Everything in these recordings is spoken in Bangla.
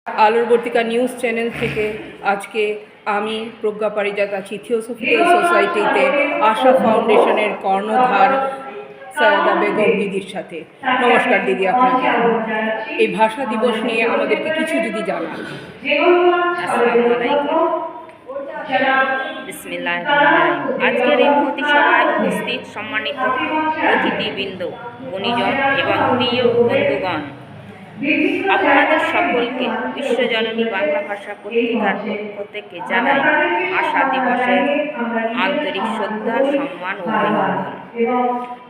আলোর বর্তিকা নিউজ চ্যানেল থেকে আজকে আমি প্রজ্ঞা পারিজাত আছি থিওসফিক্যাল সোসাইটিতে আশা ফাউন্ডেশনের কর্ণধার সায়দা বেগম দিদির সাথে। নমস্কার দিদি, আপনাকে এই ভাষা দিবস নিয়ে আমাদেরকে কিছু যদি জানান। আসসালামু আলাইকুম। বিসমিল্লাহির রহমানির রহিম। আজকের এই মহতী সভায় উপস্থিত সম্মানিত অতিথিবৃন্দ, গুণীজন এবং প্রিয় বন্ধুগণ, আপনাদের সকলকে বিশ্বজননী বাংলা ভাষা পত্রিকার পক্ষ থেকে জানাই ভাষা দিবসের আন্তরিক শ্রদ্ধা, সম্মান ও অভিনন্দন।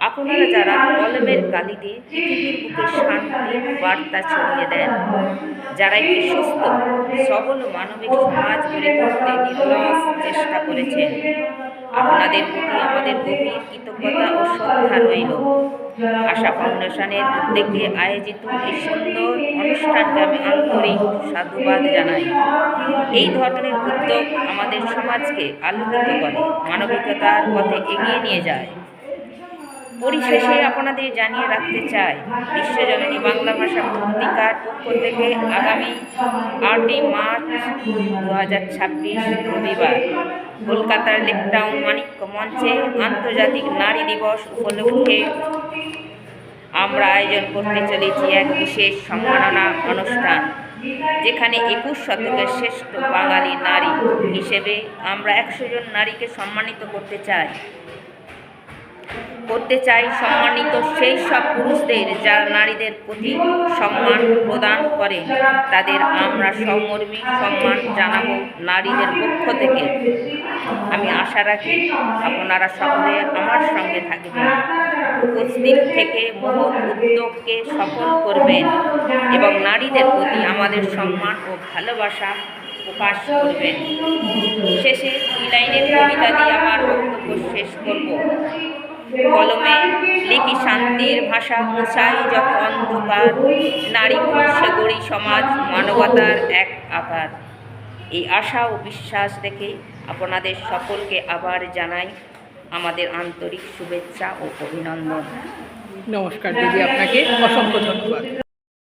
আপনারা যারা কলমের কালি দিয়ে পৃথিবীর বুকে শান্তির বার্তা ছড়িয়ে দেন, যারা একটি সুস্থ সবল মানবিক সমাজ গড়ে তুলতে নিরলস চেষ্টা করেছেন, আপনাদের প্রতি আমাদের গভীর কৃতজ্ঞতা ও শ্রদ্ধা রইল। আশা ফাউন্ডেশনের উদ্যোগে আয়োজিত এই সুন্দর অনুষ্ঠানকে আমি আন্তরিক সাধুবাদ জানাই। এই ধরনের উদ্যোগ আমাদের সমাজকে আলোকিত করে, মানবিকতার পথে এগিয়ে নিয়ে যায়। পরিশেষে আপনাদের জানিয়ে রাখতে চাই, বিশ্বজননী বাংলা ভাষা পত্রিকার পক্ষ থেকে আগামী 8ই মার্চ 2026 রবিবার কলকাতার লেকটাউন মানিক্য মঞ্চে আন্তর্জাতিক নারী দিবস উপলক্ষে আমরা আয়োজন করতে চলেছি এক বিশেষ সম্মাননা অনুষ্ঠান, যেখানে 21 শতকের শ্রেষ্ঠ বাঙালি নারী হিসেবে আমরা 100 জন নারীকে সম্মানিত করতে চাই সম্মানিত সেই সব পুরুষদের যারা নারীদের প্রতি সম্মান প্রদান করে, তাদের আমরা সমর্মী সম্মান জানাবো নারীদের পক্ষ থেকে। আমি আশা রাখি আপনারা সকলে আমার সঙ্গে থাকবেন, উপস্থিত থেকে মহৎ উদ্যোগকে সফল করবেন এবং নারীদের প্রতি আমাদের সম্মান ও ভালোবাসা প্রকাশ করবেন। শেষে 2 লাইনের কবিতা দিয়ে আমার বক্তব্য শেষ করব। কলমে লিখি শান্তির ভাষা, মুছাই যত অন্ধকার, নারী পুরুষে গড়ি সমাজ মানবতার এক আকার। এই আশা ও বিশ্বাস দেখে আপনাদের সকলকে আবার জানাই আমাদের আন্তরিক শুভেচ্ছা ও অভিনন্দন। নমস্কার দিদি, আপনাকে অসংখ্য ধন্যবাদ।